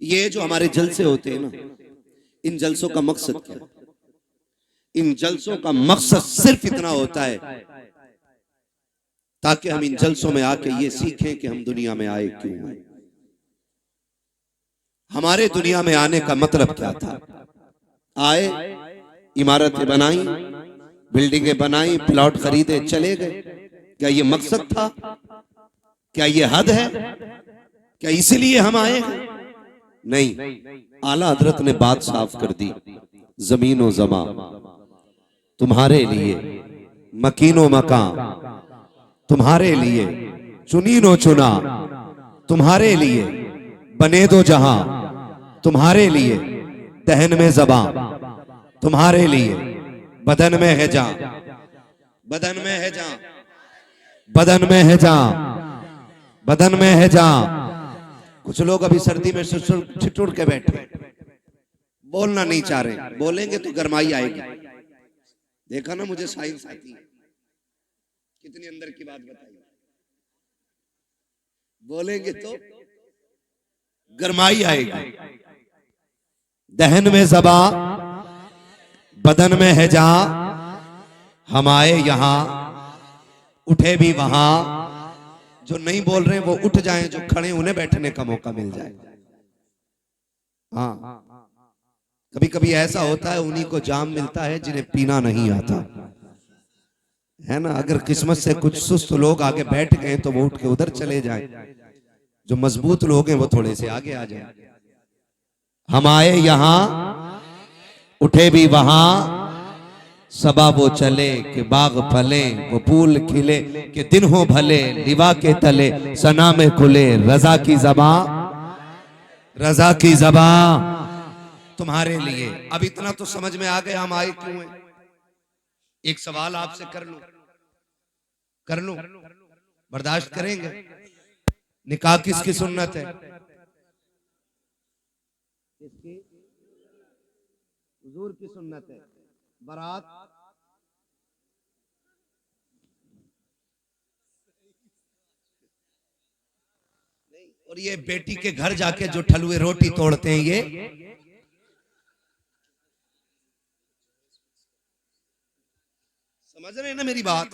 ये जो हमारे जलसे होते हैं ना, इन जलसों का मकसद क्या? इन जलसों का मकसद सिर्फ इतना होता है ताकि हम इन जलसों में आके ये सीखें कि हम दुनिया में आए क्यों आए, हमारे दुनिया में आने का मतलब क्या था। आए, इमारतें बनाई, बिल्डिंगें बनाई, प्लॉट खरीदे, चले गए। क्या ये मकसद था? क्या ये हद है? क्या इसीलिए हम आए हैं? नहीं, आला हजरत ने बात साफ कर दी। जमीनो जमा तुम्हारे लिए, मकीनो मकान तुम्हारे लिए, चुनीनो चुना तुम्हारे लिए, बने दो जहां तुम्हारे लिए, दहन में जबां तुम्हारे लिए, बदन में है जान, बदन में है जान, बदन में है जान, बदन में है जान। कुछ लोग अभी सर्दी में ठिठुर के बैठे, बोलना नहीं चाह रहे। बोलेंगे तो गरमाई आएगी। देखा ना, मुझे साइंस आती है, कितनी अंदर की बात बताई। बोलेंगे तो गरमाई आएगी। दहन में ज़बा, बदन में है जा, हम आए यहां, उठे भी वहां। जो नहीं बोल रहे वो उठ जाएं, जो खड़े उन्हें बैठने का मौका मिल जाए। हाँ, कभी कभी ऐसा होता है, उन्हीं को जाम मिलता है जिन्हें पीना नहीं आता है ना। अगर किस्मत से कुछ सुस्त लोग आगे बैठ गए तो वो उठ के उधर चले जाएं, जो मजबूत लोग हैं वो थोड़े से आगे आ जाएं। हम आए यहां, उठे भी वहां, सबा वो चले कि बाग फले, वो फूल खिले कि दिन हो भले, लिवा के तले सना में खुले, रजा की ज़बां, रजा की ज़बां तुम्हारे लिए। अब इतना तो समझ में आ गया हम आए क्यों हैं। एक सवाल आपसे कर लूं, बर्दाश्त करेंगे? निकाह किसकी सुन्नत है? किसकी? हुजूर की सुन्नत है। बारात नहीं। और ये बेटी के घर जाके जो ठलुए रोटी तोड़ते हैं, ये समझ रहे हैं ना मेरी बात?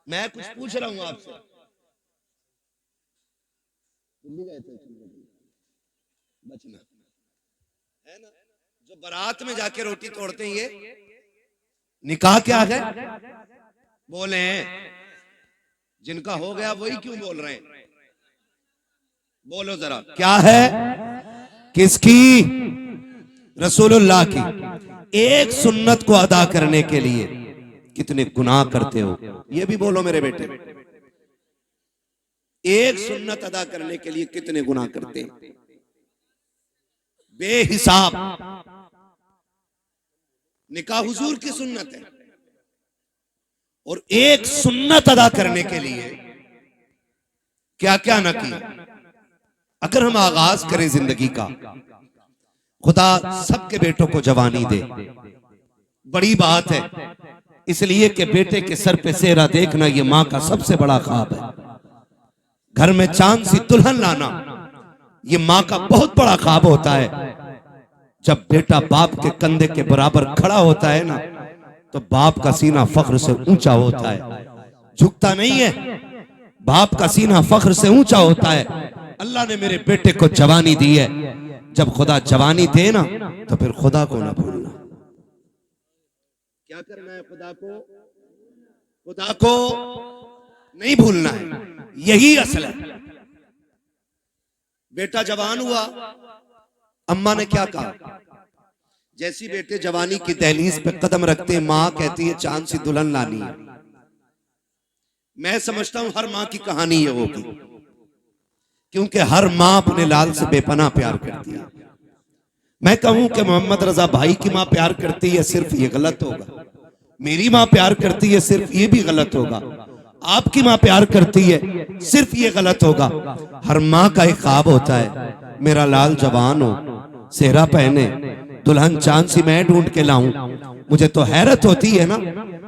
मैं कुछ पूछ रहा हूं आपसे। दिल्ली गए थे बचना है ना, जो बारात में जाके रोटी तोड़ते हैं, ये निकाह क्या है? बोले जिनका हो गया वही क्यों बोल रहे हैं? बोलो जरा, क्या है? किसकी? रसूलुल्लाह की। एक सुन्नत को अदा करने के लिए कितने गुनाह करते हो, ये भी बोलो मेरे बेटे। एक सुन्नत अदा करने के लिए कितने गुनाह करते हैं, बेहिसाब। निकाह हुजूर की सुन्नत है, और एक सुन्नत अदा करने के लिए क्या क्या न किया। अगर हम आगाज करें जिंदगी का, खुदा सबके बेटों को जवानी दे, बड़ी बात है। इसलिए कि बेटे के सर पे सेहरा देखना ये माँ का सबसे बड़ा ख्वाब है। घर में चांद सी दुल्हन लाना ये माँ का बहुत बड़ा ख्वाब होता है। जब बेटा बाप के कंधे के बराबर खड़ा होता है ना, तो बाप का सीना फख्र से ऊंचा होता है, झुकता नहीं है। बाप का सीना फख्र से ऊंचा होता है। अल्लाह ने मेरे बेटे को जवानी दी है। जब खुदा जवानी दे ना, तो फिर खुदा को ना भूलना। क्या करना है? खुदा को नहीं भूलना है। यही असल है। बेटा जवान हुआ, अम्मा ने क्या कहा? जैसी बेटे जवानी की दहलीज पे कदम रखते हैं, माँ कहती है चांद सी दुल्हन लानी है। मैं समझता हूं हर माँ की कहानी ये होगी, क्योंकि हर माँ अपने लाल से बेपनाह प्यार करती है। मैं कहूं कि मोहम्मद रजा भाई की माँ प्यार करती है, सिर्फ ये गलत होगा। मेरी माँ प्यार करती है, सिर्फ ये भी गलत होगा। आपकी माँ प्यार करती है, सिर्फ ये गलत होगा। हर माँ का एक ख्वाब होता है, मेरा लाल जवान हो, सेहरा पहने, दुल्हन चांद सी मैं ढूंढ के लाऊं। मुझे तो हैरत होती है ना,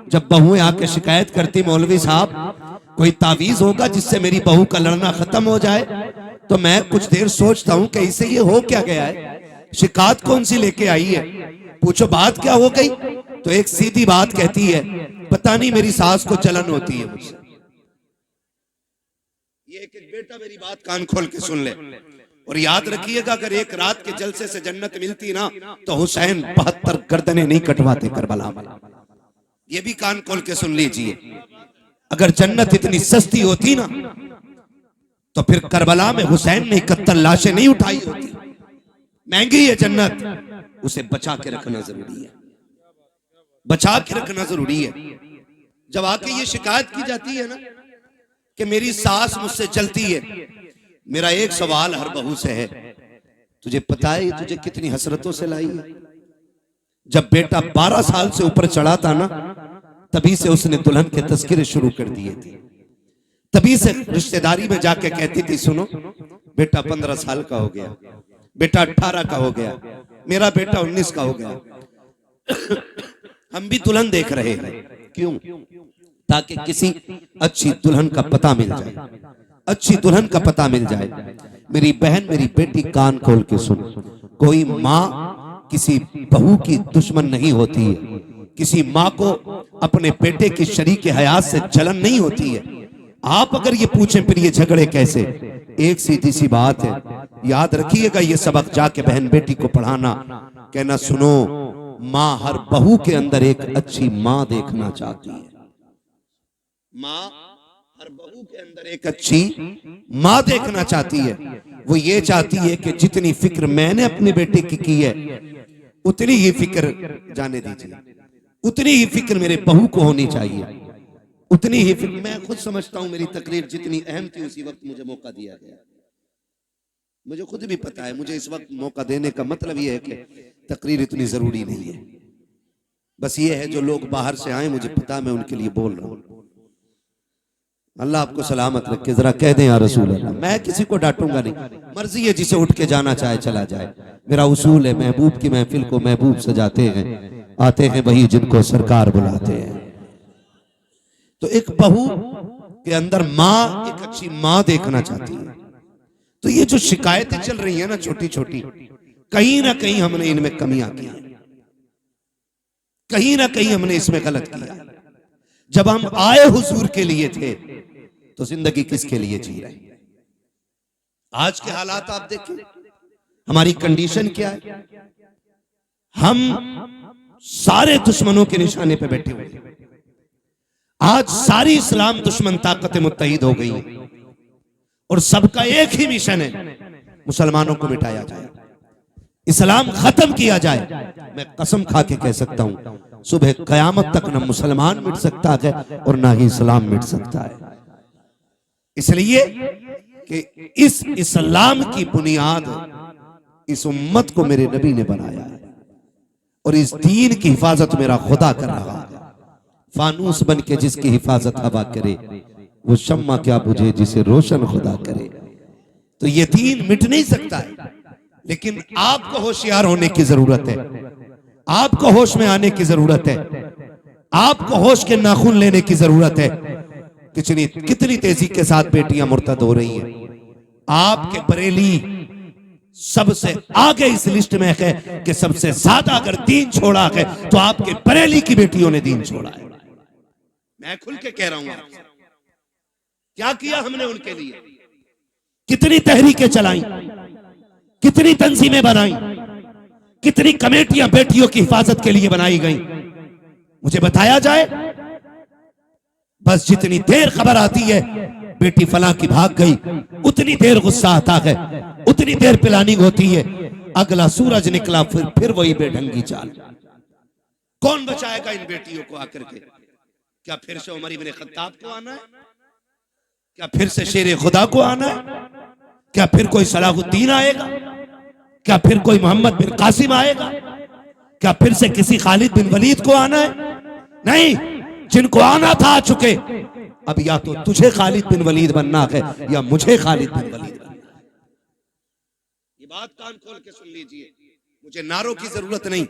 जब बहुएं आके शिकायत करती, मौलवी साहब कोई तावीज होगा जिससे मेरी बहू का लड़ना खत्म हो जाए। तो मैं कुछ देर सोचता हूं कि इसे ये हो क्या गया है, शिकायत कौन सी लेके आई है, पूछो बात क्या हो गई। तो एक सीधी बात कहती है, पता नहीं मेरी सास को जलन होती है मुझसे। ये एक बेटा मेरी बात कान खोल के सुन ले और याद रखिएगा, अगर एक रात के जलसे से जन्नत मिलती ना तो हुसैन 72 गर्दनें नहीं कटवाते करबला में। ये भी कान खोल के सुन लीजिए, अगर जन्नत इतनी सस्ती होती ना तो फिर करबला में हुसैन ने 71 लाशें नहीं उठाई होती। महंगी है जन्नत, उसे बचा के रखना जरूरी है, बचा के रखना जरूरी है। जब आके ये शिकायत की जाती है ना कि मेरी सास मुझसे जलती है, मेरा एक सवाल हर बहू से है, तुझे पता है तुझे कितनी हसरतों से लाई है। जब बेटा 12 साल से ऊपर चढ़ा था ना, तभी से उसने दुल्हन के तस्करे शुरू कर दिए थे। तभी से रिश्तेदारी में जाके कहती थी, सुनो बेटा 15 साल का हो गया, बेटा 18 का हो गया, मेरा बेटा 19 का हो गया। हम भी दुल्हन देख रहे हैं, क्यों? ताकि किसी अच्छी दुल्हन का पता मिल जाए, अच्छी दुल्हन का पता मिल जाए। मेरी बहन, मेरी बेटी, कान खोल के सुन, कोई माँ किसी बहू की दुश्मन नहीं होती है, किसी माँ को अपने बेटे की शरीक हयात से जलन नहीं होती है। आप अगर ये पूछें फिर ये झगड़े कैसे, एक सीधी सी बात है, याद रखिएगा ये सबक जाके बहन बेटी को पढ़ाना, कहना सुनो माँ हर बहू के अंदर एक अच्छी माँ देखना चाहती है। माँ हर बहू के अंदर एक अच्छी माँ देखना चाहती है। वो ये चाहती है कि जितनी फिक्र मैंने अपने बेटे की है उतनी ही फिक्र, जाने दीजिए, उतनी ही फिक्र मेरे बहू को होनी चाहिए, उतनी ही फिक्र। मैं खुद समझता हूं मेरी तकरीर जितनी अहम थी उसी वक्त मुझे मौका दिया गया। मुझे खुद भी पता है मुझे इस वक्त मौका देने का मतलब यह है कि तकरीर इतनी जरूरी नहीं है। बस ये है जो लोग बाहर से आए, मुझे पता, मैं उनके लिए बोल रहा हूं। अल्लाह आपको सलामत रखे। जरा कह दें या रसूल अल्लाह। मैं किसी को डांटूंगा नहीं, मर्जी है जिसे उठ के जाना चाहे चला जाए। मेरा उसूल है, महबूब की महफिल को महबूब सजाते हैं, आते हैं वही जिनको सरकार बुलाते हैं। तो एक बहू के अंदर माँ, एक अच्छी माँ देखना चाहती है। तो ये जो शिकायतें चल रही है ना छोटी छोटी, कहीं ना कहीं हमने इनमें कमियां की, कहीं ना कहीं हमने इसमें गलत किया। जब हम आए हुजूर के लिए थे तो जिंदगी किसके लिए जी रहे? आज के हालात आप देखें, हमारी कंडीशन क्या है। हम सारे दुश्मनों के निशाने पे बैठे हुए। आज सारी इस्लाम दुश्मन ताकतें मुत्तहिद हो गई और सबका एक ही मिशन है, मुसलमानों को मिटाया जाए, इस्लाम खत्म किया जाए। मैं कसम खा के कह सकता हूं सुबह कयामत तक न मुसलमान मिट सकता है और ना ही इस्लाम मिट सकता है। इसलिए कि इस इस्लाम की बुनियाद इस उम्मत को मेरे नबी ने बनाया है और इस दीन की हिफाजत मेरा खुदा कर रहा है। फानूस बन के जिसकी हिफाजत हवा करे, वो शम्मा क्या बुझे जिसे रोशन खुदा करे। तो ये दीन मिट नहीं सकता है, लेकिन आपको होशियार होने की जरूरत है, आपको होश में आने की जरूरत है, आपको होश के नाखून लेने की जरूरत है। कितनी तेजी के साथ बेटियां मुर्तद हो रही हैं। आपके बरेली सबसे आगे इस लिस्ट में है कि सबसे ज्यादा अगर दीन छोड़ा है तो आपके बरेली की बेटियों ने दीन छोड़ा है। मैं खुल के कह रहा हूं आपसे, क्या किया हमने उनके लिए, कितनी तहरीकें चलाई, कितनी तंजीमें बनाई, कितनी कमेटियां बेटियों की हिफाजत के लिए बनाई गई, मुझे बताया जाए। बस जितनी देर खबर आती है बेटी फला की भाग गई, उतनी देर गुस्सा आता है, उतनी देर प्लानिंग होती है, अगला सूरज निकला फिर वही बेढंगी चाल। कौन बचाएगा इन बेटियों को आकर के? क्या फिर से उमर इब्न खत्ताब को आना है? क्या फिर से शेर खुदा को आना है? क्या फिर कोई सलाहुद्दीन आएगा? क्या फिर कोई मोहम्मद बिन कासिम आएगा? क्या फिर से किसी खालिद बिन वलीद को आना है? नहीं, जिनको आना था आ चुके। अब या तो तुझे खालिद बिन वलीद बनना है या मुझे खालिद बिन वलीद बनना है। ये बात कान खोल के सुन लीजिए। मुझे नारों की जरूरत नहीं,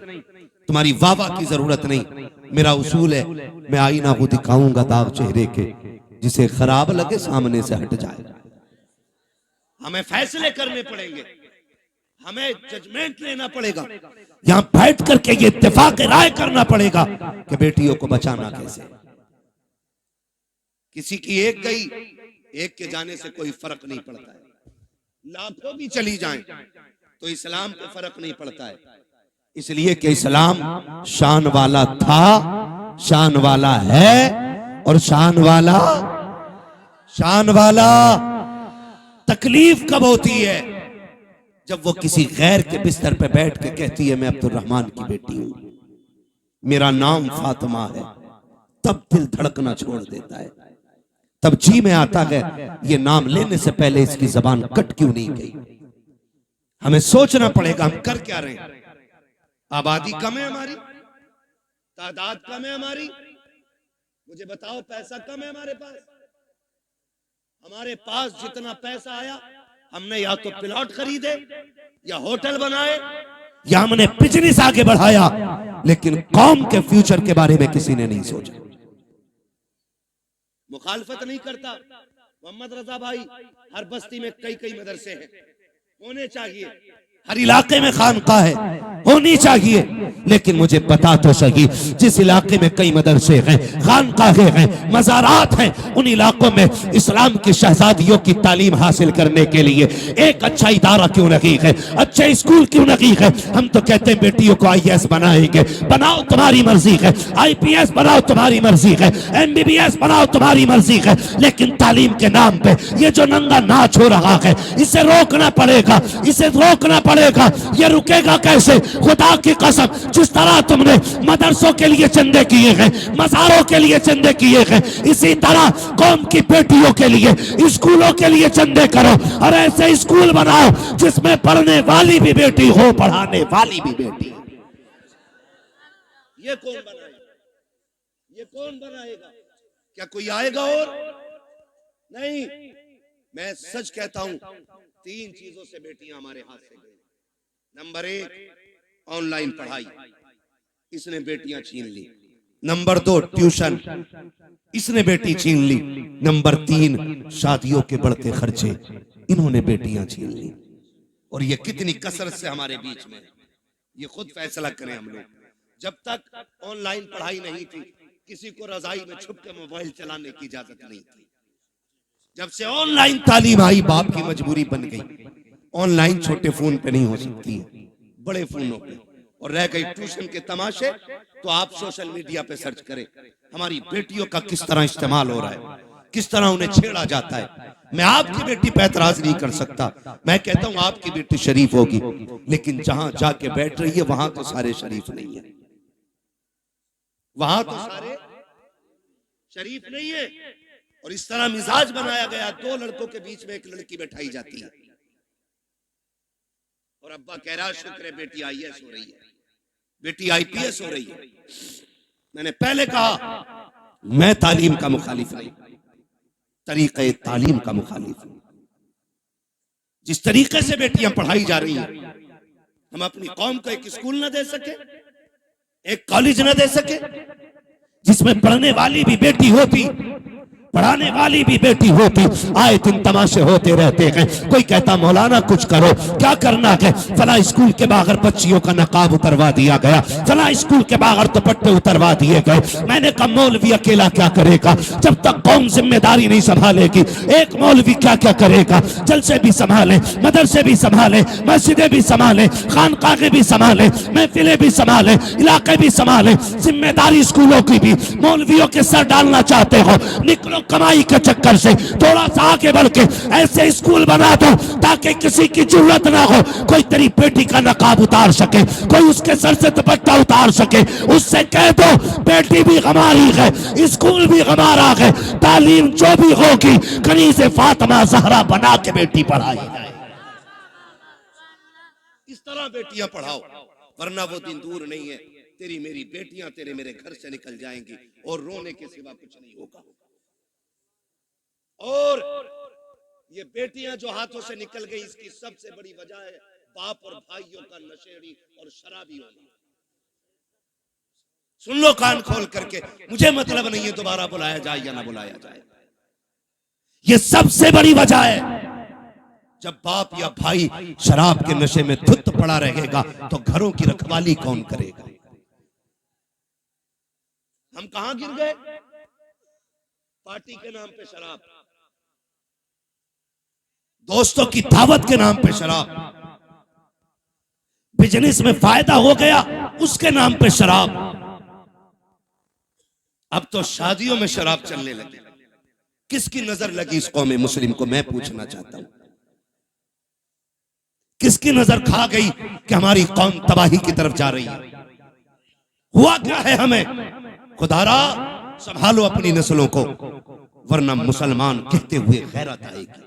तुम्हारी वाह की जरूरत नहीं। मेरा उसूल है, मैं आईना को दिखाऊंगा दाग चेहरे के, जिसे खराब लगे सामने से हट जाए। हमें फैसले करने पड़ेंगे, हमें जजमेंट लेना पड़ेगा, यहां बैठ करके ये इत्तेफाक राय करना पड़ेगा कि बेटियों को बचाना कैसे। किसी की एक गई, एक के जाने से कोई फर्क नहीं पड़ता है, लाखों भी चली जाएं तो इस्लाम पे फर्क नहीं पड़ता है। इसलिए कि इस्लाम शान वाला था, शान वाला है, और शान वाला तकलीफ कब होती है? जब वो किसी गैर के बिस्तर पे बैठ के कहती है मैं अब्दुर्रहमान की बेटी हूं, मेरा नाम फातिमा है, तब दिल धड़कना छोड़ देता है, तब जी में आता है ये नाम लेने से पहले इसकी जबान कट क्यों नहीं गई। हमें सोचना पड़ेगा हम कर क्या रहे हैं। आबादी कम है हमारी, तादाद कम है हमारी, मुझे बताओ पैसा कम है हमारे पास जितना पैसा आया हमने या तो प्लॉट खरीदे या होटल बनाए या हमने बिजनेस आगे बढ़ाया, लेकिन कौम के फ्यूचर के बारे में किसी ने नहीं सोचा। मुखालफत नहीं करता मोहम्मद रजा भाई, हर बस्ती में कई कई मदरसे हैं, होने चाहिए, हर इलाके में खानका है, होनी चाहिए, लेकिन मुझे बता तो सही जिस इलाके में कई मदरसे हैं, खानकाहें हैं, मज़ारात हैं, उन इलाकों में इस्लाम की शहजादियों की तालीम हासिल करने के लिए एक अच्छा इदारा क्यों नहीं है, अच्छे स्कूल क्यों नहीं है। हम तो कहते हैं बेटियों को IAS बनाएंगे, बनाओ तुम्हारी मर्जी है, IPS बनाओ तुम्हारी मर्जी है, MBBS बनाओ तुम्हारी मर्जी है, लेकिन तालीम के नाम पे ये जो नंगा नाच हो रहा है इसे रोकना पड़ेगा, इसे रोकना पड़ेगा। ये रुकेगा कैसे? खुदा की कसम, जिस तरह तुमने मदरसों के लिए चंदे किए हैं, मज़ारों के लिए चंदे किए हैं, इसी तरह कौम की बेटियों के लिए, स्कूलों के लिए चंदे करो और ऐसे स्कूल बनाओ जिसमें पढ़ने वाली भी बेटी हो, पढ़ाने वाली भी बेटी। ये कौन बनाएगा? ये कौन बनाएगा? क्या कोई आएगा? और नहीं, मैं सच कहता हूं, 3 चीजों से बेटियां हमारे हाथ से गई। नंबर 1 ऑनलाइन पढ़ाई, इसने बेटियां छीन ली। नंबर 2 ट्यूशन, इसने बेटी छीन ली। नंबर 3 शादियों के बढ़ते खर्चे, इन्होंने बेटियां छीन ली। और ये कितनी कसरत से हमारे बीच में, ये खुद फैसला करें हम लोग। जब तक ऑनलाइन पढ़ाई नहीं थी, किसी को रजाई में छुप के मोबाइल चलाने की इजाजत नहीं थी। जब से ऑनलाइन तालीम आई, बाप की मजबूरी बन गई, ऑनलाइन छोटे फोन पे नहीं हो सकती है, बड़े फोनों पे। और रह गई ट्यूशन के तमाशे, तो आप सोशल मीडिया पे सर्च करें हमारी बेटियों का किस तरह इस्तेमाल हो रहा है, किस तरह उन्हें छेड़ा जाता है। मैं आपकी बेटी पे एतराज नहीं कर सकता, मैं कहता हूं आपकी बेटी शरीफ होगी, लेकिन जहां जाके बैठ रही है वहां तो सारे शरीफ नहीं है, वहां तो सारे शरीफ नहीं है। और इस तरह मिजाज बनाया गया, 2 लड़कों के बीच में एक लड़की बैठाई जाती है और अब्बा कह रहा शुक्र है बेटी IAS हो रही है, बेटी IPS हो रही है। मैंने पहले कहा मैं तालीम का मुखालिफ नहीं, तरीके तालीम का मुखालिफ हूं। जिस तरीके से बेटियां पढ़ाई जा रही हैं, हम अपनी कौम को एक स्कूल न दे सके, एक कॉलेज न दे सके जिसमें पढ़ने वाली भी बेटी होती, पढ़ाने वाली भी बेटी होती। आए दिन तमाशे होते रहते हैं। कोई कहता मौलाना कुछ करो, क्या करना है? फला स्कूल के बाहर बच्चियों का नकाब उतरवा दिया गया, फला स्कूल के बाहर दुपट्टे उतरवा दिए गए। मैंने कहा मौलवी अकेला क्या करेगा जब तक कौम जिम्मेदारी नहीं संभालेगी। एक मौलवी क्या क्या करेगा? जलसे भी संभाले, मदरसे भी संभाले, मस्जिदें भी संभाले, खानकाहें भी संभाले, महफिलें भी संभाले, इलाके भी संभाले, जिम्मेदारी स्कूलों की भी। मौलवियों के सर डालना चाहते हो, निकलो कमाई के चक्कर से, थोड़ा सा आगे बढ़ के ऐसे स्कूल बना दो ताकि किसी की जरूरत ना हो, कोई तेरी बेटी का नकाब उतार सके, कोई उसके सर से दुपट्टा उतार सके। उससे कह दो बेटी भी हमारी है, स्कूल भी हमारा है, तालीम जो भी होगी कनीज़े फातिमा ज़हरा बना के बेटी पढ़ाई जाए। इस तरह बेटियां पढ़ाओ, वरना वो दिन दूर नहीं है, तेरी मेरी बेटियां तेरे मेरे घर से निकल जाएंगी और रोने के सिवा कुछ नहीं होगा। और ये बेटियां जो हाथों से निकल गई, इसकी सबसे बड़ी वजह है बाप और भाइयों का नशेड़ी और शराबी होना। सुन लो कान खोल करके, मुझे मतलब नहीं है दोबारा बुलाया जाए या ना बुलाया जाए, ये सबसे बड़ी वजह है। जब बाप या भाई शराब के नशे में धुत पड़ा रहेगा तो घरों की रखवाली कौन करेगा? हम कहां गिर गए? पार्टी के नाम पे शराब, दोस्तों की दावत के नाम पे शराब, बिजनेस में फायदा हो गया उसके नाम पे शराब। अब तो शादियों में शराब चलने लगी। किसकी नजर लगी इस कौम मुस्लिम को? मैं पूछना चाहता हूं, किसकी नजर खा गई कि हमारी कौम तबाही की तरफ जा रही है? हुआ क्या है हमें? खुदारा संभालो अपनी नस्लों को, वरना मुसलमान कहते हुए गैरत आएगी।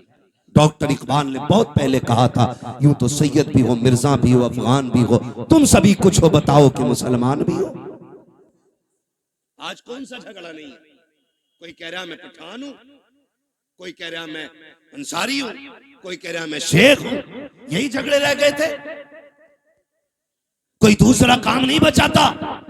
डॉक्टर इकबाल ने बहुत पहले कहा था, यूं तो सैयद भी हो, मिर्जा भी हो, अफगान भी हो, तुम सभी कुछ हो, बताओ कि मुसलमान भी हो। आज कौन सा झगड़ा नहीं है? कोई कह रहा मैं पठान हूं, कोई कह रहा मैं अंसारी हूं, कोई कह रहा मैं शेख हूं। यही झगड़े रह गए थे, कोई दूसरा काम नहीं बचाता।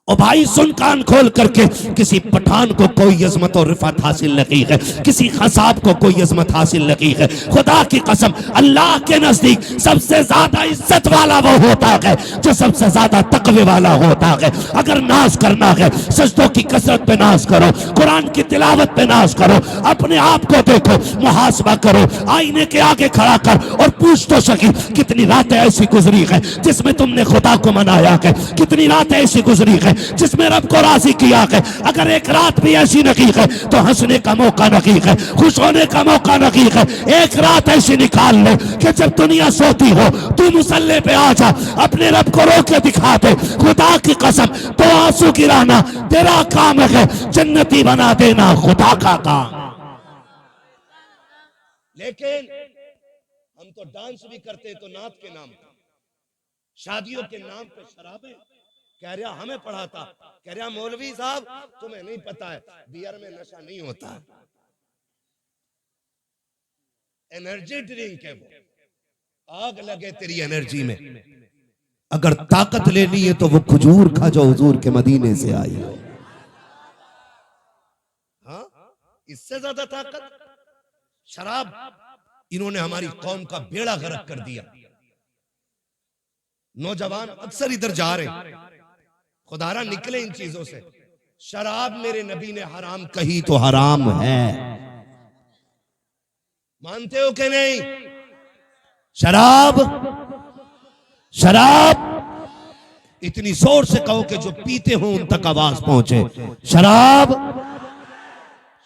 और भाई सुन कान खोल करके, किसी पठान को कोई अजमत और रिफत हासिल नहीं है, किसी खसाब को कोई अजमत हासिल नहीं है। खुदा की कसम, अल्लाह के नजदीक सबसे ज्यादा इज्जत वाला वो होता है जो सबसे ज्यादा तकवे वाला होता है। अगर नाज करना है, सजदों की कसरत पे नाज करो, कुरान की तिलावत पे नाज करो, अपने आप को देखो, मुहासबा करो, आईने के आगे खड़ा कर और पूछ तो सकी, कितनी रातें ऐसी गुजरी है जिसमें तुमने खुदा को मनाया है? कितनी रातें ऐसी गुजरी है जिसमें रब को राजी किया है? अगर एक रात भी ऐसी नहीं है तो हंसने का मौका नहीं है, खुश होने का मौका नहीं है। एक रात ऐसी निकाल ले कि जब दुनिया सोती हो तू मुसल्ले पे आ जा, अपने रब को रो के दिखा दे। खुदा की कसम, तो आंसू गिराना तेरा काम है, जन्नती बना देना खुदा का काम। लेकिन हम तो डांस भी करते तो नात के नाम पे, शादियों के नाम पे शराबें। कह रहा हमें पढ़ाता, कह रहा मौलवी साहब तुम्हें नहीं पता है, बियर में नशा नहीं होता, एनर्जी ड्रिंक है वो। आग लगे तेरी एनर्जी में। अगर ताकत लेनी है तो वो खजूर खा जो हुजूर के मदीने से आई हो। हाँ, इससे ज्यादा ताकत शराब। इन्होंने हमारी कौम का बेड़ा गर्क कर दिया। नौजवान अक्सर इधर जा रहे, खुदारा निकले इन चीजों से। शराब मेरे नबी ने हराम कही तो हराम है, मानते हो कि नहीं? शराब, शराब इतनी जोर से कहो कि जो पीते हो उन तक आवाज पहुंचे। शराब,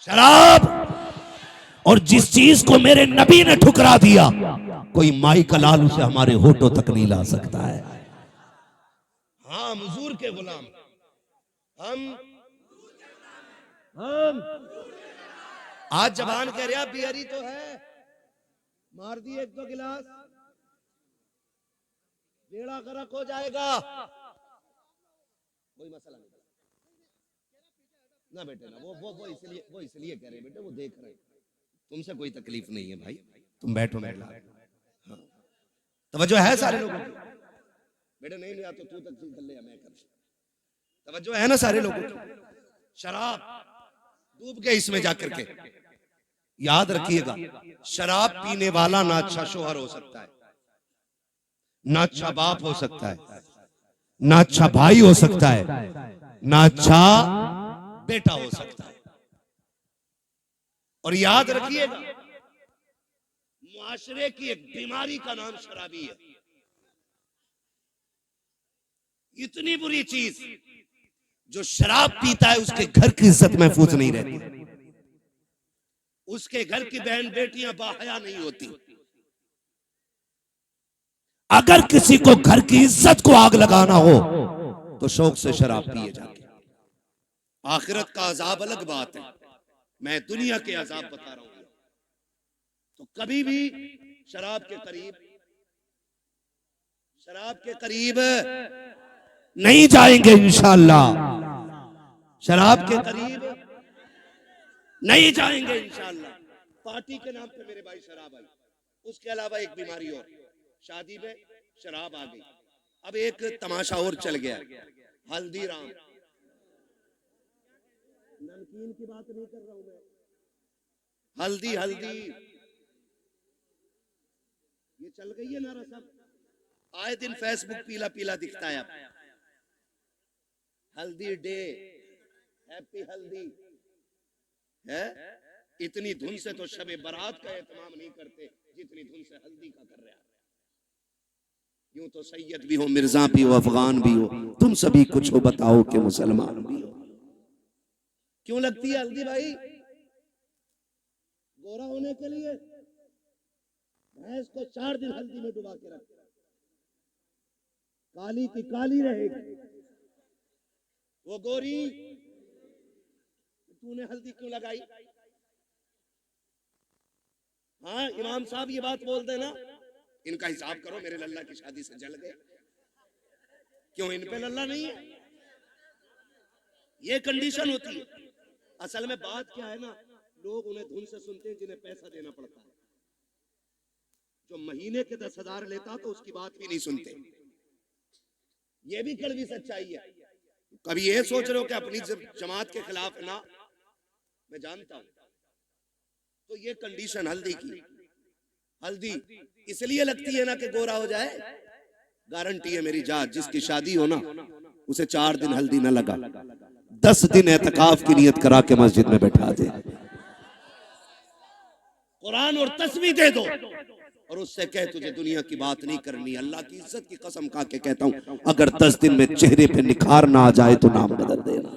शराब। और जिस चीज को मेरे नबी ने ठुकरा दिया, कोई माई का लाल उसे हमारे होठों तक नहीं ला सकता है। हाँ, हुजूर के गुलाम हम आज जबान कह रहा बियरी तो है, मार दिए एक दो गिलास, बेड़ा गर्क हो जाएगा, कोई मसला नहीं ना बेटे ना। वो इसलिए कह रहे बेटे, वो देख रहे, तुमसे कोई तकलीफ नहीं है भाई, तुम बैठो बैठो। हाँ, तवज्जो है सारे लोगों की? बेटे नहीं लिया तो तू तकसीम कर ले, मैं कर। तवज्जो है ना सारे लोगों की? शराब डूब गए इसमें जाकर के। याद रखिएगा, शराब पीने वाला ना अच्छा शोहर हो सकता है, ना अच्छा बाप हो सकता है, ना अच्छा भाई हो सकता है, ना अच्छा बेटा हो सकता है। और याद रखिएगा, मुआशरे की एक बीमारी का नाम शराबी है। इतनी बुरी चीज, जो शराब पीता है उसके घर की इज्जत महफूज नहीं रहती, उसके घर की बहन बेटियां बाहया नहीं होती। अगर किसी को घर की इज्जत को आग लगाना हो तो शौक से शराब पिए जाके। आखिरत का अजाब अलग बात है, मैं दुनिया के अजाब बता रहा हूं। तो कभी भी शराब के करीब नहीं जाएंगे इंशाअल्लाह, शराब के करीब नहीं जाएंगे इंशाअल्लाह। पार्टी के नाम पे मेरे भाई शराब आई, उसके अलावा एक बीमारी और, शादी में शराब आ गई। अब एक तमाशा और चल गया, हल्दीराम। नमकीन की बात नहीं कर रहा हूं मैं, हल्दी हल्दी ये चल गई है नारा सब, आए दिन फेसबुक पीला पीला दिखता है। अब हल्दी डे, हैप्पी हल्दी है। इतनी धुन से तो शबे बारात का एहतमाम नहीं करते जितनी धुन से हल्दी का कर रहे हैं। यूं तो सैयद भी हो, मिर्जा भी हो, अफगान भी हो, तुम सभी कुछ हो बताओ कि मुसलमान भी हो। क्यों लगती है हल्दी भाई? गोरा होने के लिए। भैंस को 4 दिन हल्दी में डुबा के रखते, काली की काली रहेगी वो गोरी। तूने हल्दी क्यों लगाई? हाँ इमाम साहब ये बात बोल देना, इनका हिसाब करो, मेरे लल्ला की शादी से जल गए। क्यों इन पे लल्ला नहीं है? ये कंडीशन होती है। असल में बात क्या है ना, लोग उन्हें धुन से सुनते हैं जिन्हें पैसा देना पड़ता है। जो महीने के 10,000 लेता तो उसकी बात भी नहीं सुनते। ये भी कड़वी सच्चाई है। कभी ये सोच रहे हो कि अपनी जमात के खिलाफ ना, मैं जानता हूं। तो ये कंडीशन हल्दी की, हल्दी इसलिए लगती है ना कि गोरा हो जाए। गारंटी है मेरी जात, जिसकी शादी हो ना उसे 4 दिन हल्दी ना लगा, 10 दिन एतकाफ की नियत करा के मस्जिद में बैठा दे, कुरान और तस्बीह दे दो और उससे कह तुझे दुनिया की बात नहीं करनी। अल्लाह की इज्जत की कसम खा के कहता हूं, अगर 10 दिन में चेहरे पे निखार ना आ जाए तो नाम बदल देना।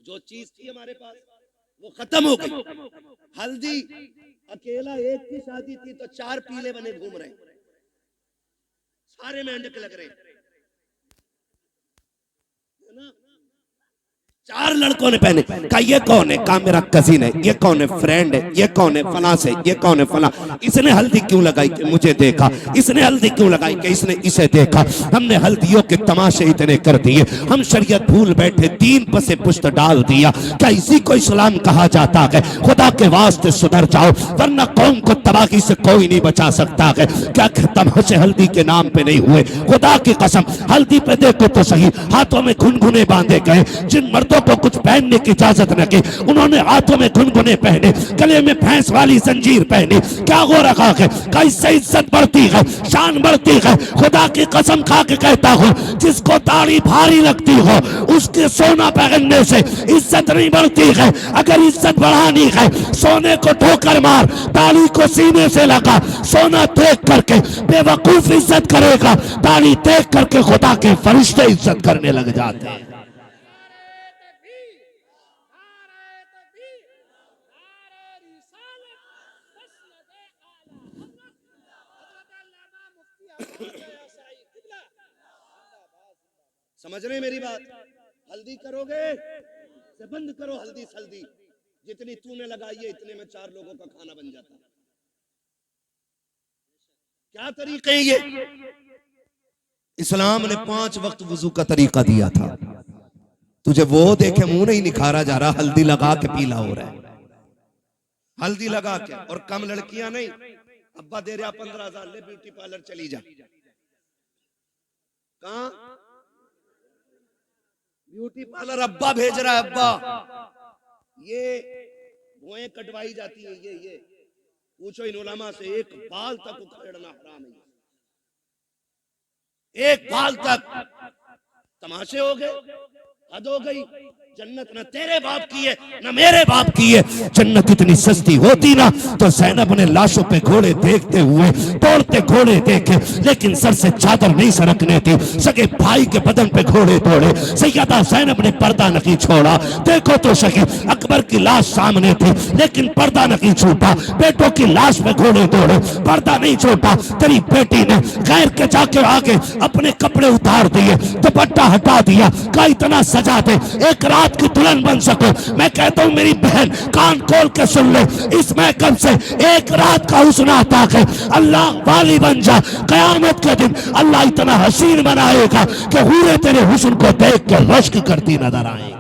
जो चीज थी हमारे पास वो खत्म हो गई। हल्दी अकेला एक की शादी थी तो 4 पीले बने घूम रहे, सारे मेंढक लग रहे है ना। 4 लड़कों ने पहने, कहा ये कौन है? कहा मेरा कजिन है। ये कौन है? फ्रेंड है। ये कौन है? फला से। ये कौन है? फला। इसने हल्दी क्यों लगाई? कि मुझे देखा। इसने हल्दी क्यों लगाई? कि इसने इसे देखा। हमने हल्दियों के तमाशे इतने कर दिए, हम शरीयत भूल बैठे, दीन पर से पुश्त डाल दिया। क्या इसी को इस्लाम कहा जाता है? खुदा के वास्ते सुधर जाओ, वरना कौम को तबाही से कोई नहीं बचा सकता है। क्या तमाशे हल्दी के नाम पे नहीं हुए? खुदा की कसम, हल्दी पे देखो तो सही, हाथों में घुनघुने बांधे गए। जिन मर्दों को कुछ पहनने की इजाजत न की, उन्होंने हाथों में घुनघुने पहने, गले में भैंस वाली जंजीर पहनी। क्या हो रखा है? कैसे इज्जत बढ़ती है, शान बढ़ती है। खुदा की कसम खा के कहता हूं, जिसको दाढ़ी भारी लगती हो उसके सोना पहनने से इज्जत नहीं बढ़ती है। अगर इज्जत बढ़ानी है, सोने को ठोकर मार, दाढ़ी को सीने से लगा। सोना देख करके बेवकूफ इज्जत करेगा, दाढ़ी देख करके खुदा के फरिश्ते इज्जत करने लग जाते हैं। समझ रहे मेरी बात? हल्दी करोगे से बंद करो हल्दी सल्दी। जितनी तूने लगाई है इतने में 4 लोगों का खाना बन जाता। क्या तरीके ये? इस्लाम ने 5 वक्त वुजू का तरीका दिया था। तुझे वो देखे मुंह नहीं निखारा जा रहा, हल्दी लगा के पीला हो रहा है। हल्दी लगा के, और कम लड़कियां नहीं। अब्बा दे रहा 15,000, ले ब्यूटी पार्लर चली जा। कहां? ब्यूटी पार्लर अब्बा भेज रहा है। अब्बा ये भुएं कटवाई जाती है। ये पूछो इन उलमा से, एक बाल तक उखेड़ना हराम है। एक बाल तक। तमाशे हो गए, हद हो गई। जन्नत न तेरे बाप की है न मेरे बाप की है। जन्नत इतनी सस्ती होती ना तो ज़ैनब ने लाशों पे घोड़े देखते हुए दौड़ते घोड़े देखे, लेकिन सर से चादर नहीं सरकने थी। सगे भाई के बदन पे घोड़े दौड़े, सैयदा ज़ैनब ने पर्दा नहीं छोड़ा। देखो तो सही, अकबर की लाश सामने थी लेकिन पर्दा नहीं छूटा। बेटों की लाश पे घोड़े दौड़े, पर्दा नहीं छोटा। तेरी बेटी ने गैर के जाके आगे अपने कपड़े उतार दिए, दुपट्टा हटा दिया। का इतना सजा दे एक रात की दुल्हन बन सको। मैं कहता हूं मेरी बहन कान खोल के सुन ले, इस महकम से एक रात का हुस्न आता है। अल्लाह वाली बन जा, कयामत के दिन अल्लाह इतना हसीन बनाएगा कि हूरे तेरे हुस्न को देख के रश्क करती नजर आएगी।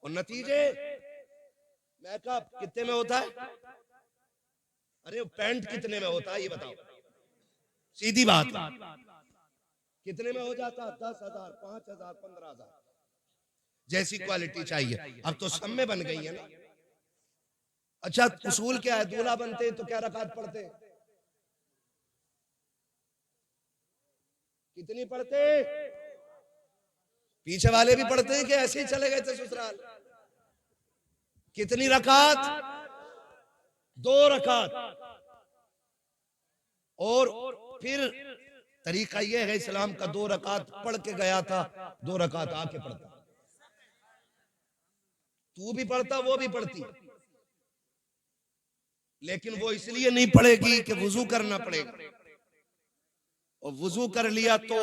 और नतीजे मेकअप कितने में होता है? अरे पैंट कितने में होता है ये बताओ, सीधी बात। कितने में हो जाता? 10,000, 5,000, 15,000 जैसी क्वालिटी चाहिए। अब तो सब में बन गई है ना। अच्छा, उसूल क्या है? दूल्हा बनते हैं तो क्या रकात पढ़ते हैं? कितनी पढ़ते हैं? पीछे वाले भी पढ़ते हैं कि ऐसे ही चले गए थे ससुराल? कितनी रकात? 2 रकात। और फिर तरीका यह है इस्लाम का, 2 रकात पढ़ के गया था, 2 रकात आके पढ़ता। तू भी पढ़ता, वो भी पढ़ती, लेकिन वो इसलिए नहीं पढ़ेगी कि वुजू करना पड़ेगा, और वुजू कर लिया तो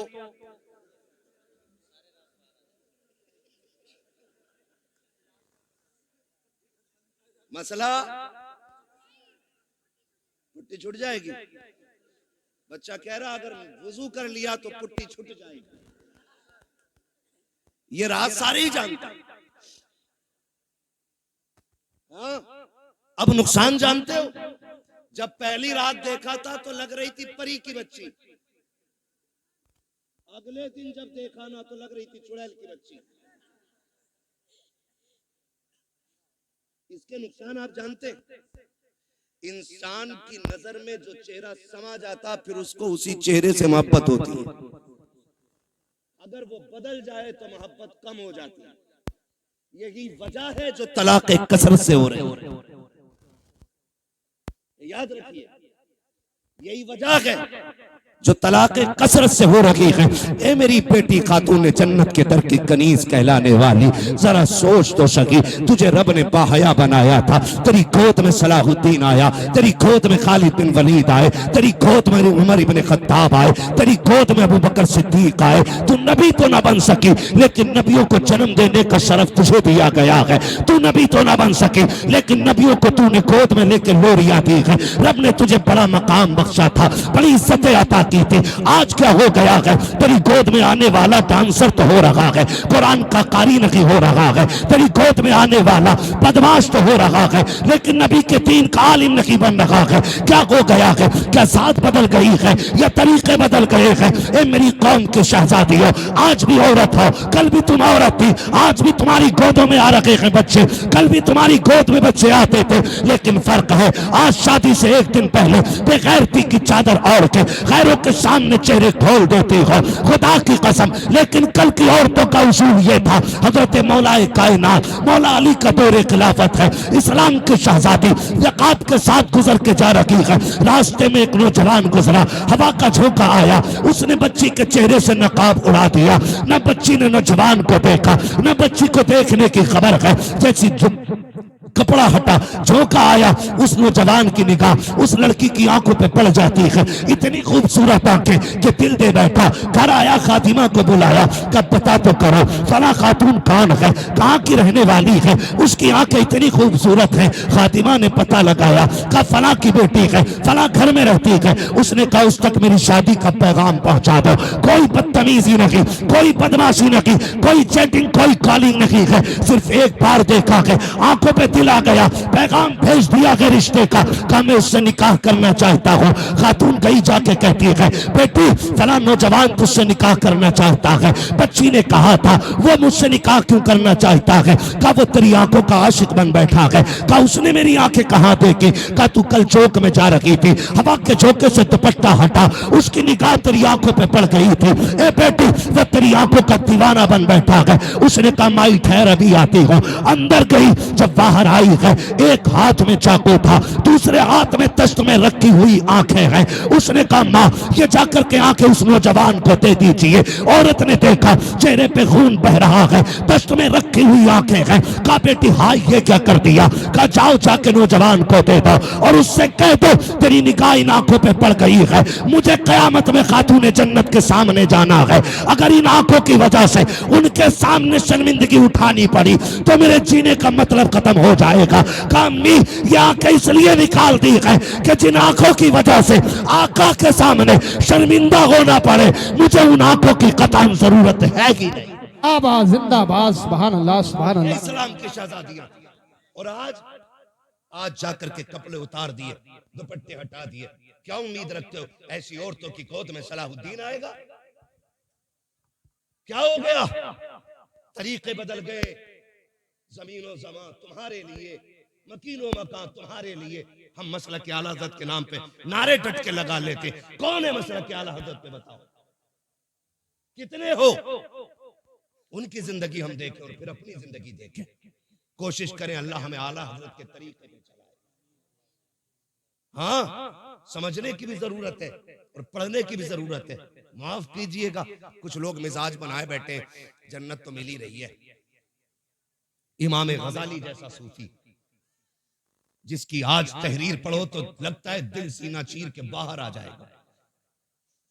मसला पुट्टी छूट जाएगी। बच्चा कह रहा अगर वुजू कर लिया तो पुट्टी छूट जाएगी। ये राज सारे ही जानते हैं। हाँ? अब नुकसान जानते हो? जब पहली रात देखा था तो लग रही थी परी की बच्ची, अगले दिन जब देखा ना तो लग रही थी चुड़ैल की बच्ची। इसके नुकसान आप जानते हैं? इंसान की नजर में जो चेहरा समा जाता फिर उसको उसी चेहरे से मोहब्बत होती है। अगर वो बदल जाए तो मोहब्बत कम हो जाती है। यही वजह है जो तलाक कसरत से हो रही है। याद रखिए, यही वजह है जो तलाक कसरत से हो रही है। ए मेरी बेटी खातून जन्नत के दर की कनीज कहलाने वाली, जरा सोच तो सकी, तुझे रब ने बाहया बनाया था, तेरी गोद में सलाहुद्दीन आया, तेरी गोद में खालिद बिन वलीद आए, तेरी गोद में उमर इब्न खत्ताब आए, तेरी गोद में अबू बकर सिद्दीक आए। तू नबी तो ना बन सकी, लेकिन नबियों को जन्म देने का शरफ तुझे दिया गया है। तू नबी तो ना बन सकी, लेकिन नबियों को तूने गोद में लेकर लोरियां दी है। रब ने तुझे बड़ा मकाम बख्शा था, बड़ी इज्जतें अता की थी। आज क्या हो गया है? तेरी गोद में आने वाला डांसर तो हो रहा है, कुरान का कारी नहीं हो रहा है। तेरी गोद में आने वाला बदमाश तो हो रहा है, लेकिन नबी के दीन का आलिम नहीं बन रहा है। क्या हो गया है? क्या जात बदल गई है या तरीके बदल गए हैं? ए मेरी कौम के शहजादी हो, आज भी औरत हो, कल भी तुम औरत थी, आज भी तुम्हारी गोदों में आ रखे हैं बच्चे, कल भी तुम्हारी गोद में बच्चे आते थे। लेकिन फर्क है, आज शादी से एक दिन पहले बेगैरती की चादर ओढ़ के गैरों के सामने चेहरे खोल देती हो, खुदा की कसम। लेकिन कल की औरतों का उसूल ये था, हजरत मौलाए कायनात मौला अली का दौरे खिलाफत है, इस्लाम की शहजादी यकात के साथ गुजर के जा रही है। रास्ते में एक नौजवान गुजरा, हवा का झोंका आया, उसने बच्ची के चेहरे से नकाब उड़ा दिया। न बच्ची ने नौजवान को देखा, न बच्ची को देखने की खबर है। जैसी कपड़ा हटा, झोंका आया, उस नौजवान की निगाह उस लड़की की आंखों पे पड़ जाती है। इतनी खूबसूरत आंखें कि दिल दे बैठा। घर आया, खातिमा को बुलाया, कब पता तो करो फला खातून कौन है, कहाँ की रहने वाली है, उसकी आंखें इतनी खूबसूरत है। खातिमा ने पता लगाया, कहा फला की बेटी है, फला घर में रहती है। उसने कहा उस तक मेरी शादी का पैगाम पहुंचा दो। कोई बदतमीजी नहीं, कोई बदमाशी नहीं, कोई चैटिंग, कोई कॉलिंग नहीं है, सिर्फ एक बार देखा है, आंखों पे दिल आ गया, पैगाम भेज दिया है रिश्ते का, कहा मैं उससे निकाह करना चाहता हूँ। खातून गई जाके कहती है, बेटी फला नौजवान तुझसे निकाह करना चाहता है। बच्ची ने कहा था वो मुझसे निकाह क्यों करना चाहता है? कहा वो तेरी आंखों का आशिक बन बैठा है। कहा उसने मेरी आंखें कहाँ देखी? कहा तू कल चौक में जा रही थी, हवा के झोंके से दुपट्टा हटा, उसकी निगाह तेरी आंखों पे पड़ गई थी। ए बेटी वो तेरी आंखों का दीवाना बन बैठा है। उसने कहा माई ठहर अभी आती हूँ। अंदर गई, जब बाहर आई है, एक हाथ में चाकू था, दूसरे हाथ में तश्त में रखी हुई आंखें हैं। उसने कहा माँ ये जाकर के आंखें उस नौजवान को दे दीजिए। औरत ने देखा चेहरे पे खून बह रहा है, तश्त में रखी हुई आंखें हैं। कहा बेटी हाय ये क्या कर दिया? कहा जाओ जाके नौजवान को दे दो और उससे कह दो तेरी निगाह इन आंखों पे पड़ गई है, मुझे कयामत में खातून जन्नत के सामने जाना है। अगर इन आंखों की वजह से उनके सामने शर्मिंदगी उठानी पड़ी तो मेरे जीने का मतलब खत्म हो जाएगा। कामी ये आंखें इसलिए निकाल दी है कि जिन आंखों की वजह से आका के सामने शर्मिंदा होना पड़े, मुझे उन आंखों की कतई जरूरत है ही नहीं। जिंदाबाद जिंदाबाद, सुभान अल्लाह सुभान अल्लाह। इस्लाम की शहजादियां, और आज जाकर के कपड़े उतार दिए, दुपट्टे हटा दिए। क्या उम्मीद रखते हो ऐसी औरतों की गोद में सलाहुद्दीन आएगा? क्या हो गया? तरीके बदल गए, जमीन और जमा तुम्हारे लिए मकीनो मकान तुम्हारे लिए हम मसला के आला हज़रत के नाम पे नारे टट के लगा लेते। कौन है मसला के आला हज़रत पे बताओ, कितने हो? उनकी जिंदगी हम देखें और फिर अपनी जिंदगी देखें। कोशिश करें अल्लाह हमें आला हज़रत के तरीके पे चलाए। हाँ, समझने की भी जरूरत है और पढ़ने की भी जरूरत है। माफ कीजिएगा, कुछ लोग मिजाज बनाए बैठे हैं, जन्नत तो मिल ही रही है। इमाम गजाली जैसा सूफी जिसकी आज तहरीर पढ़ो तो लगता है दिल सीना चीर के बाहर आ जाएगा।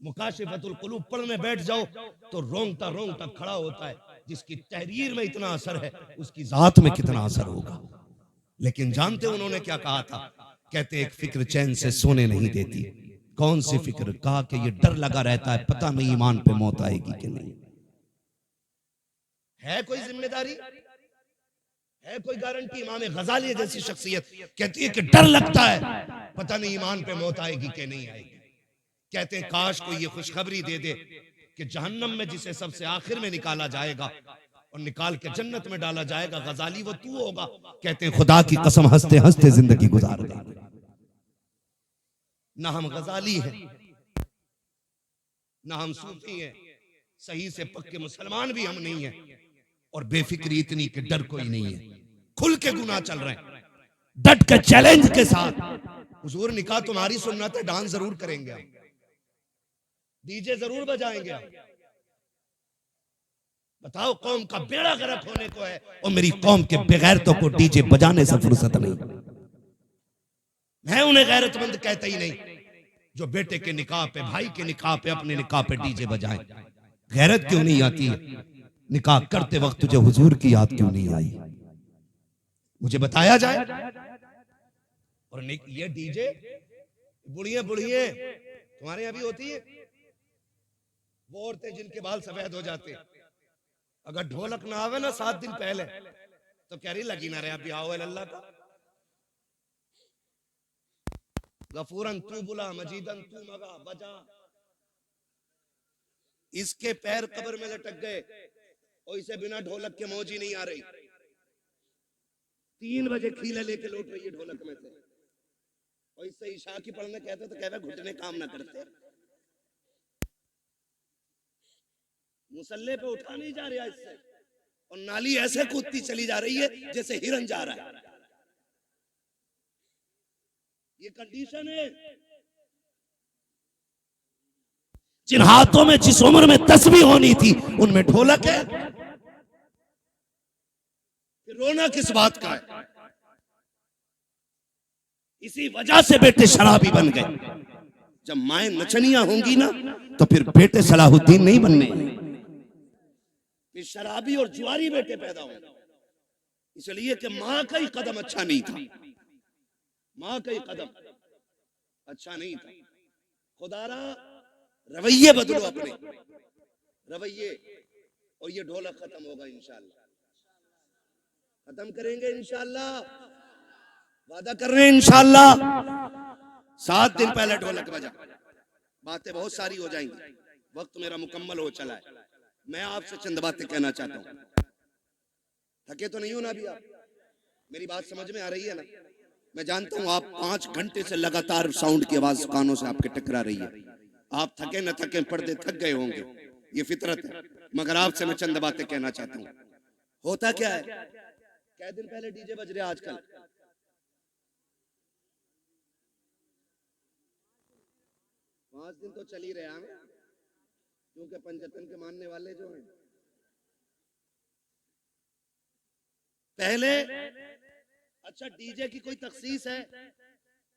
मुकाशिफतुल कुलूब पढ़ने बैठ जाओ तो रोंगटा रोंगटा खड़ा होता है। जिसकी तहरीर में इतना असर है उसकी जात में कितना असर होगा। लेकिन जानते उन्होंने क्या कहा था? कहते एक फिक्र चैन से सोने नहीं देती। कौन सी फिक्र? कहा कि ये डर लगा रहता है पता नहीं ईमान पे मौत आएगी कि नहीं। है कोई जिम्मेदारी, है कोई गारंटी? इमाम गजाली जैसी शख्सियत कहती है कि डर लगता है पता नहीं ईमान पे मौत आएगी कि नहीं आएगी। कहते हैं काश कोई ये खुशखबरी दे दे कि जहन्नम में जिसे सबसे आखिर में निकाला जाएगा और निकाल के जन्नत में डाला जाएगा, गजाली वो तू होगा। कहते हैं खुदा की कसम हंसते हंसते जिंदगी गुजार देंगे। ना हम गजाली हैं, ना हम सूफी हैं, सही से पक्के मुसलमान भी हम नहीं हैं, और बेफिक्री इतनी कि डर कोई नहीं है। खुल के गुनाह चल रहे हैं, डट के चैलेंज के साथ। हुजूर निकाह तुम्हारी सुन्नत है, डांस जरूर करेंगे हम, डीजे जरूर बजाएंगे हम। बताओ, कौम का बेड़ा गर्क होने को है और मेरी कौम के बेगैरतों को डीजे बजाने से फुर्सत नहीं। मैं उन्हें गैरतमंद कहता ही नहीं जो बेटे के निकाह पे, भाई के निकाह पे, अपने निकाह पे डीजे बजाएं। गैरत क्यों नहीं आती है? निकाह करते वक्त तुझे हुजूर की याद क्यों नहीं आई? मुझे बताया जाए। और ये डीजे बुढ़िया बुढ़िया तुम्हारे यहाँ भी होती है, वो औरतें जिनके बाल सफेद हो जाते हैं, अगर ढोलक ना आवे ना 7 दिन पहले तो कह रही लगी ना रहे अभी आओ अल्लाह का। गफूरन तू बुला, मजीदन तू मगा बजा। इसके पैर कब्र में लटक गए और इसे बिना ढोलक के मौज ही नहीं आ रही। 3 बजे खीले लेके लौट रही है ढोलक में से, और इससे ईशा की पढ़ने कहते तो कहते घुटने काम ना करते। मुसल्ले पे उठा नहीं जा रहा इससे, और नाली ऐसे कूदती चली जा रही है जैसे हिरन जा रहा है। ये कंडीशन है। जिन हाथों में जिस उम्र में तस्बीह होनी थी उनमें ढोलक है, फिर रोना किस बात का है? इसी वजह से बेटे शराबी बन गए। जब माएं नचनियां होंगी ना तो फिर बेटे सलाहुद्दीन नहीं बनने, फिर शराबी और जुआरी बेटे पैदा होंगे। इसलिए कि मां का ही कदम अच्छा नहीं था, मां का ही कदम अच्छा नहीं था। खुदारा रवैये बदलो, अपने रवैये, और ये ढोलक खत्म होगा इंशाअल्लाह। खत्म करेंगे इंशाअल्लाह, वादा कर रहे हैं इंशाअल्लाह। 7 दिन पहले ढोलक बजा, बातें बहुत सारी हो जाएंगी, वक्त मेरा मुकम्मल हो चला है। मैं आपसे चंद बातें कहना चाहता हूं। थके तो नहीं हो ना अभी आप? मेरी बात समझ में आ रही है ना? मैं जानता हूं आप 5 घंटे से लगातार साउंड की आवाज कानों से आपके टकरा रही है। आप थके न थके, पर्दे थक गए होंगे, ये फितरत है। मगर आपसे मैं चंद बातें कहना चाहता हूं। होता क्या है, क्या दिन पहले डीजे बज रहे आजकल, 5 दिन तो चल ही रहे हैं, क्योंकि पंचतन के मानने वाले जो हैं पहले, अच्छा डीजे की कोई तखसीस है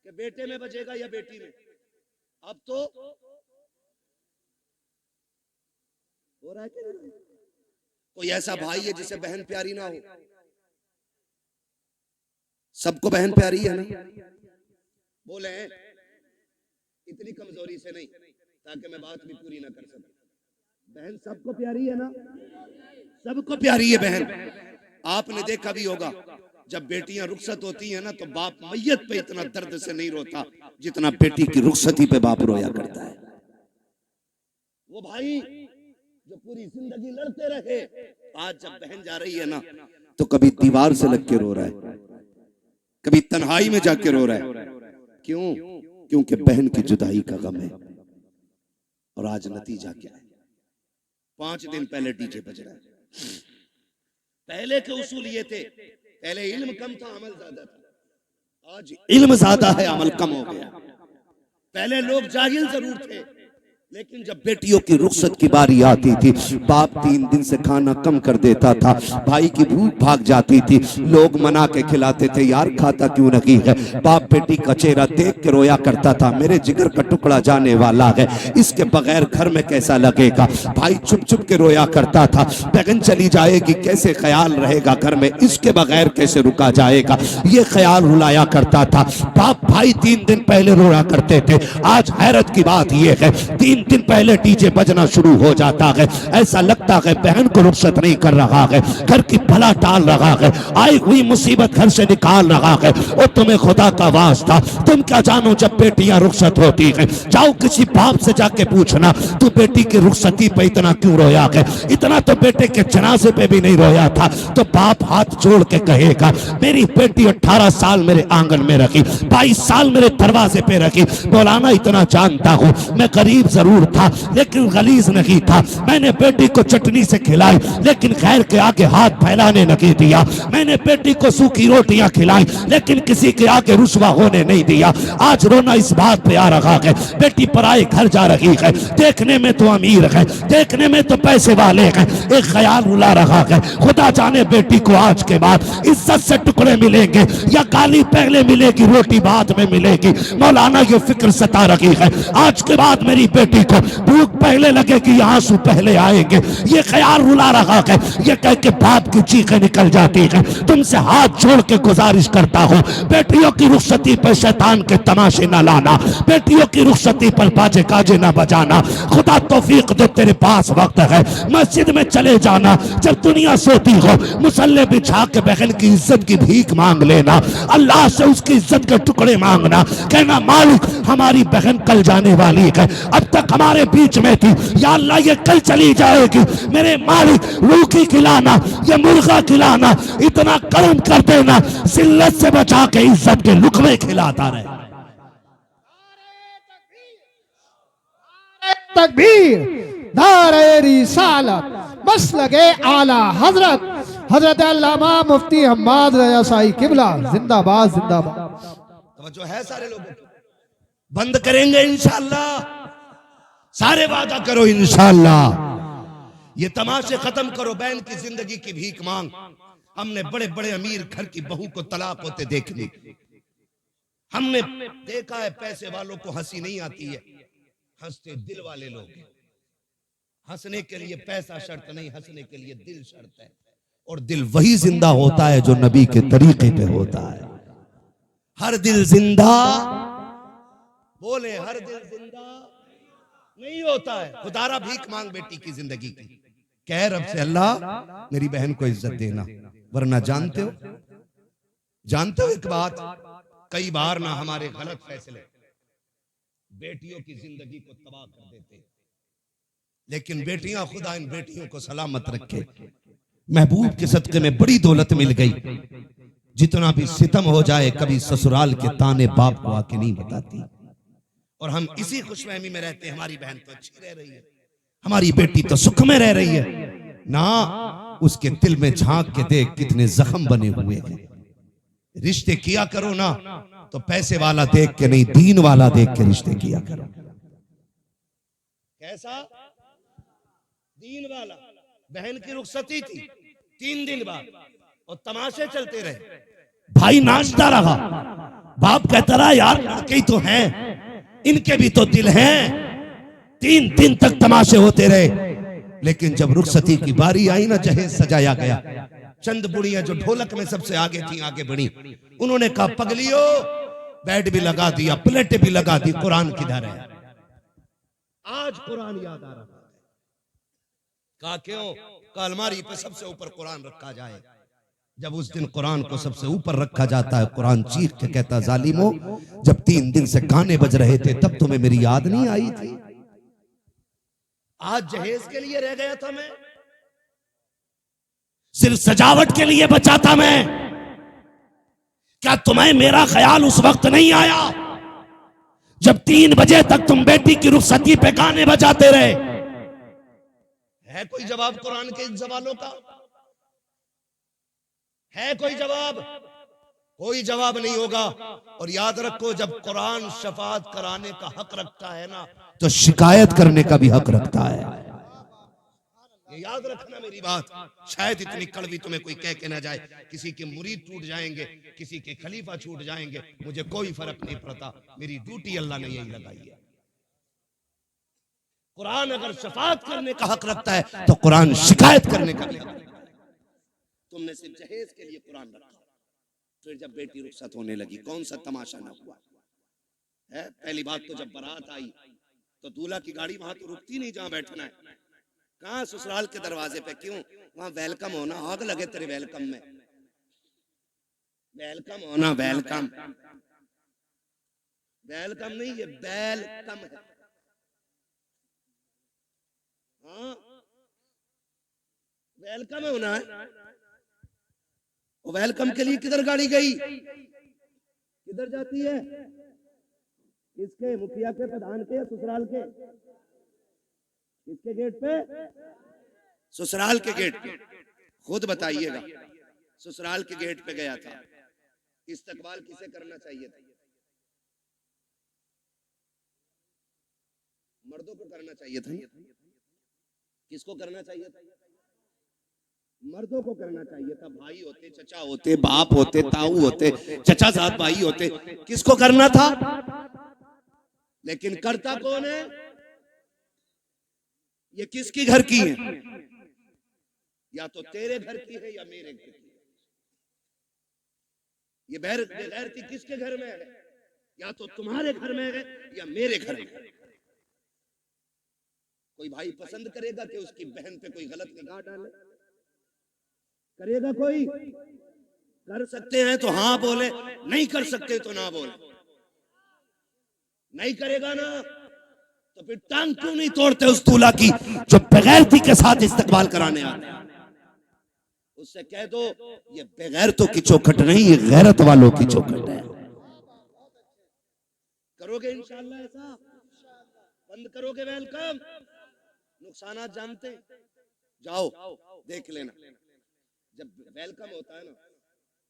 कि बेटे में बजेगा या बेटी में? अब तो हो रहा है कि नहीं? कोई ऐसा भाई है जिसे बहन प्यारी ना हो? सबको बहन प्यारी है ना? बोले इतनी कमजोरी से नहीं ताकि मैं बात भी पूरी ना कर सकूं। बहन सबको प्यारी है ना? सबको प्यारी है बहन। आपने देखा भी होगा जब बेटियां रुखसत होती हैं ना तो बाप मैयत पे इतना दर्द से नहीं रोता जितना बेटी की रुखसती पे बाप रोया करता है। वो भाई जो पूरी जिंदगी लड़ते रहे, आज जब बहन जा रही है ना तो कभी दीवार से लग के रो रहा है, कभी तन्हाई में जाके रो रहा है। क्यों? क्योंकि बहन की जुदाई का गम है। और आज नतीजा क्या है? 5 दिन पहले डीजे बज रहा है। पहले के उसूल ये थे, पहले इल्म कम था, अमल ज्यादा था। आज इल्म ज्यादा है, अमल कम हो गया। पहले लोग जाहिल जरूर थे, लेकिन जब बेटियों की रुखसत की बारी आती थी, बाप 3 दिन से खाना कम कर देता था, भाई की भूख भाग जाती थी, लोग मना के खिलाते थे, यार खाता क्यों नहीं है। बाप बेटी का चेहरा देख के रोया करता था, मेरे जिगर का टुकड़ा जाने वाला है, इसके बगैर घर में कैसा लगेगा। भाई चुप चुप के रोया करता था, बहन चली जाएगी कैसे ख्याल रहेगा घर में, इसके बगैर कैसे रुका जाएगा, ये ख्याल रुलाया करता था। बाप भाई 3 दिन पहले रोया करते थे। आज हैरत की बात यह है, 3 दिन पहले डीजे बजना शुरू हो जाता है। ऐसा लगता है बहन को रुखसत नहीं कर रहा है, घर की भला टाल रहा है, आई हुई मुसीबत घर से निकाल रहा है। और तुम्हें खुदा का वास्ता, तुम क्या जानो जब बेटियां रुखसत होती हैं, जाओ किसी बाप से जाके पूछना, तू बेटी की रुखसती पे इतना क्यों रोया है। इतना तो बेटे के जनाजे पे भी नहीं रोया था। तो बाप हाथ जोड़ के कहेगा, मेरी बेटी 18 साल मेरे आंगन में रखी, 22 साल मेरे दरवाजे पे रखी। मौलाना इतना जानता हूँ, मैं गरीब जरूर था लेकिन गलीज नहीं था। मैंने बेटी को चटनी से खिलाई लेकिन खैर के आगे हाथ फैलाने नहीं दिया। मैंने बेटी को सूखी रोटियां खिलाई लेकिन किसी के आगे रुसवा होने नहीं दिया। आज रोना इस बात पे आ रहा है, बेटी पराए घर जा रही है, देखने में तो अमीर है, देखने में तो पैसे वाले हैं, एक ख्याल रुला रहा है, खुदा जाने बेटी को आज के बाद इज्जत से टुकड़े मिलेंगे या गाली पहले मिलेगी, रोटी बाद में मिलेगी। मौलाना ये फिक्र सता रही है, आज के बाद मेरी बेटी को भूख पहले लगेगी, आंसू पहले आएंगे, ये ख्याल रुला रहा है। ये कह के बाप की चीखें निकल जाती है। तुमसे हाथ जोड़ के गुजारिश करता हूँ, बेटियों की रुखसती पर शैतान के तमाशे न लाना, बेटियों की रुखसती पर बाजे काजे न बजाना। खुदा तौफीक दे, तेरे पास वक्त है, मस्जिद में चले जाना, जब दुनिया सोती हो मुसल्ले बिछा के बहन की इज्जत की भीख मांग लेना, अल्लाह से उसकी इज्जत के टुकड़े मांगना, कहना मालिक हमारी बहन कल जाने वाली है, अब तक हमारे बीच में थी, या अल्लाह ये कल चली जाएगी, मेरे मालिक रूखी खिलाना, ये मुर्गा खिलाना, इतना करम कर देना, जिल्लत से बचा के इज्जत के लुकमे खिलाता रहे। तकबीर, नारे रिसालत, मसलके आला हजरत हजरत अल्लामा मुफ्ती हम्माद रजा शाही किबला जिंदाबाद जिंदाबाद। तो है सारे लोग बंद करेंगे इंशाअल्लाह, सारे वादा करो इंशाअल्लाह। ये तमाशे खत्म करो, बहन की जिंदगी की भीख मांग। हमने बड़े बड़े अमीर घर की बहू को तलाक होते देख ली, हमने देखा है पैसे वालों को हंसी नहीं आती है, हंसते दिल वाले लोग। हंसने के लिए पैसा शर्त नहीं, हंसने के लिए दिल शर्त है। और दिल वही जिंदा होता है जो नबी के तरीके पे होता है। हर दिल जिंदा, बोले हर दिल जिंदा नहीं होता है। खुदारा भीख मांग बेटी की जिंदगी की, कह रब से अल्लाह मेरी बहन को इज्जत देना, वरना जानते हो एक बात, कई बार ना हमारे गलत फैसले बेटियों की जिंदगी को तबाह कर देते, लेकिन बेटियां, खुदा इन बेटियों को सलामत रखे। महबूब के सदके में बड़ी दौलत मिल गई, जितना भी सितम हो जाए कभी ससुराल के ताने बाप को आके नहीं बताती। और हम इसी खुशफहमी में रहते हैं, हमारी बहन तो अच्छी रह रही है, हमारी बेटी तो सुख में रह रही है ना। उसके दिल में झांक के देख कितने जख्म बने हुए हैं। रिश्ते किया करो ना तो पैसे वाला देख के नहीं, दीन वाला देख के रिश्ते किया करो। कैसा दीन वाला? बहन की रुखसती थी 3 दिन बाद और तमाशे चलते रहे, भाई नाचता रहा, बाप कहता रहा यार लड़के तो हैं, इनके भी तो दिल हैं। 3 दिन तक तमाशे होते रहे, लेकिन जब रुखसती की बारी आई ना, जहेज सजाया गया, चंद बुढ़ियां जो ढोलक में सबसे आगे थी आगे बढ़ी, उन्होंने कहा पगलियो, बेड भी लगा दिया, प्लेटें भी लगा दी, कुरान किधर है? आज कुरान याद आ रहा है। कहा क्यों? कहा अलमारी पे सबसे ऊपर कुरान रखा जाए। जब उस दिन कुरान को सबसे ऊपर रखा जाता है, कुरान चीख के कहता जालिमो, जब 3 दिन से गाने बज रहे थे तब तुम्हें मेरी याद नहीं आई थी? आज जहेज के लिए रह गया था मैं, सिर्फ सजावट के लिए बचा था मैं, क्या तुम्हें मेरा ख्याल उस वक्त नहीं आया जब 3 बजे तक तुम बेटी की रुखसती पे गाने बजाते रहे? है कोई जवाब कुरान के इन सवालों का? है कोई जवाब? कोई जवाब नहीं होगा। और याद रखो, जब कुरान शफाअत कराने का हक रखता है ना, तो शिकायत करने का भी हक रखता है। ये याद रखना मेरी बात। शायद इतनी कड़वी तुम्हें कोई कह के ना जाए, किसी के मुरीद टूट जाएंगे, किसी के खलीफा छूट जाएंगे, मुझे कोई फर्क नहीं पड़ता। मेरी ड्यूटी अल्लाह ने यही लगाई है। कुरान अगर शफाअत करने का हक रखता है तो कुरान शिकायत करने का भी हक रखता है। तुमने सिर्फ जहेज के लिए कुरान रखा, फिर जब बेटी रुखसत होने लगी कौन सा तमाशा ना हुआ है? पहली बात तो जब बारात आई तो दूल्हा की गाड़ी वहां तो रुकती नहीं जहां बैठना है। कहां? ससुराल के दरवाजे पे। क्यों? वहां वेलकम होना, आग लगे तेरे वेलकम में। वेलकम होना, वेलकम वेलकम नहीं, ये वेलकम है। हाँ, वेलकम होना है। वेलकम के लिए किधर गाड़ी गई? किधर जाती है? किसके? मुखिया के, प्रधान के, ससुराल के? किसके गेट पे? ससुराल के गेट पे। खुद बताइएगा, ससुराल के गेट पे गया था, इस्तकबाल किसे करना चाहिए था? मर्दों को करना चाहिए था। किसको करना चाहिए था? मर्दों को करना चाहिए था। भाई होते, चचा होते, बाप होते, ताऊ होते, चचा साथ भाई होते, किसको करना था? लेकिन करता कौन है? ये किसकी घर की है? या तो तेरे घर की है या मेरे घर की है। ये बेगैरती किसके घर में है? या तो तुम्हारे घर में है या मेरे घर में है। कोई भाई पसंद करेगा कि उसकी बहन पे कोई गलत निगाह डाले? करेगा कोई? कर सकते हैं तो हाँ बोले, नहीं कर सकते तो ना बोले। नहीं करेगा ना तो फिर टांग क्यों नहीं तोड़ते उस दूल्हा की जो बेगैरती के साथ इस्तकबाल कराने आते हैं? उससे कह दो ये बेगैरतों की चौखट नहीं, ये गैरत वालों की चौखट है। करोगे इंशाअल्लाह ऐसा? बंद करोगे वेलकम? नुकसानात जानते? जाओ देख लेना। जब वेलकम होता है ना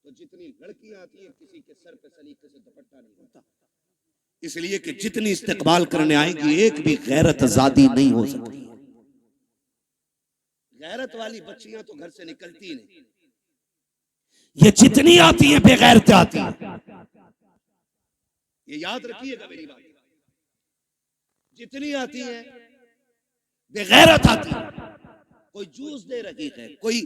तो जितनी लड़कियां आती हैं किसी के सर पे सलीके से दुपट्टा नहीं होता, इसलिए कि जितनी इस्तकबाल करने आएगी एक भी गैरत आजादी नहीं हो सकती। गैरत वाली बच्चियां तो घर से निकलती नहीं। ये जितनी आती है बेगैरत आती है, ये याद रखिएगा मेरी बात। जितनी आती है बेगैरत आती है। कोई जूस दे रही है, कोई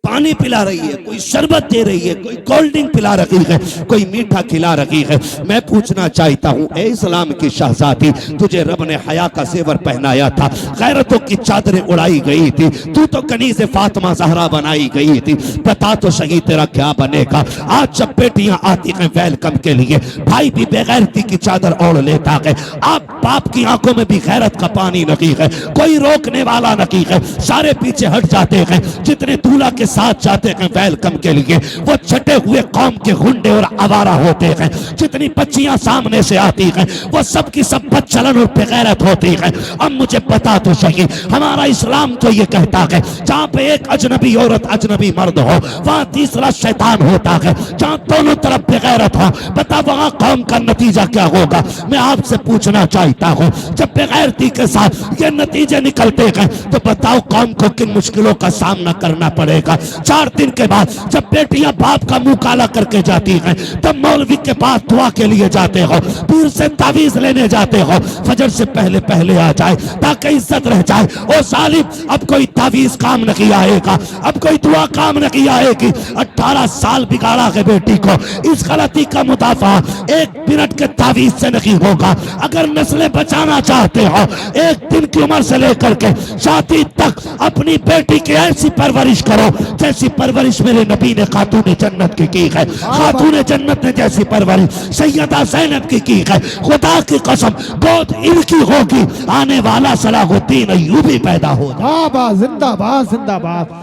पानी पिला रही है, कोई शरबत दे रही है, कोई कोल्ड ड्रिंक पिला रही है, कोई मीठा खिला रही है। मैं पूछना चाहता हूँ, ए इस्लाम की शहजादी, तुझे रब ने हया का जेवर पहनाया था, गैरतों की चादरें उड़ाई गई थी, तू तो कनीज़े फातिमा ज़हरा बनाई गई थी। बता तो सही तेरा क्या बनेगा? आज जब बेटियां आती हैं वेलकम के लिए, भाई भी बेगैरती की चादर ओढ़ लेता है। आप बाप की आंखों में भी गैरत का पानी नहीं है, कोई रोकने वाला नहीं है, सारे पीछे हट जाते हैं। जितने दूल्हा के साथ जाते हैं वेलकम के लिए वो छटे हुए कौम के गुंडे और आवारा होते हैं। जितनी बच्चियां सामने से आती हैं वो सब की सब बदचलन और बेगैरत होती हैं। अब मुझे बता तो सही, हमारा इस्लाम तो ये कहता है जहाँ पे एक अजनबी औरत अजनबी मर्द हो वहाँ तीसरा शैतान होता है। जहाँ दोनों तरफ बेगैरत हो, बता वहाँ कौम का नतीजा क्या होगा? मैं आपसे पूछना चाहता हूँ, जब बेगैरती के साथ ये नतीजे निकलते हैं तो बताओ कौम को किन मुश्किलों का सामना करना पड़ेगा। 4 दिन के बाद जब बेटियां बाप का मुंह काला करके जाती हैं, तब मौलवी के पास दुआ के लिए जाते हो, पीर से तावीज लेने जाते हो, फजर से पहले पहले आ जाए ताकि इज्जत रह जाए। ओ सालिम, अब कोई तावीज काम नहीं आएगा, अब कोई दुआ काम नहीं आएगी। 18 साल बिगाड़ा है बेटी को, इस गलती का मुदाफा 1 मिनट के तावीज से नहीं होगा। अगर नस्लें बचाना चाहते हो, 1 दिन की उम्र से लेकर के शादी तक अपनी बेटी की ऐसी परवरिश करो जैसी परवरिश मेरे नबी ने खातून जन्नत की है। खातून जन्नत ने जैसी परवरिश सैयदा ज़ैनब की है। खुदा की कसम गोद इनकी होगी, आने वाला सलाहुद्दीन अय्यूबी पैदा होगा। जिंदाबाद जिंदाबाद जिंदाबाद।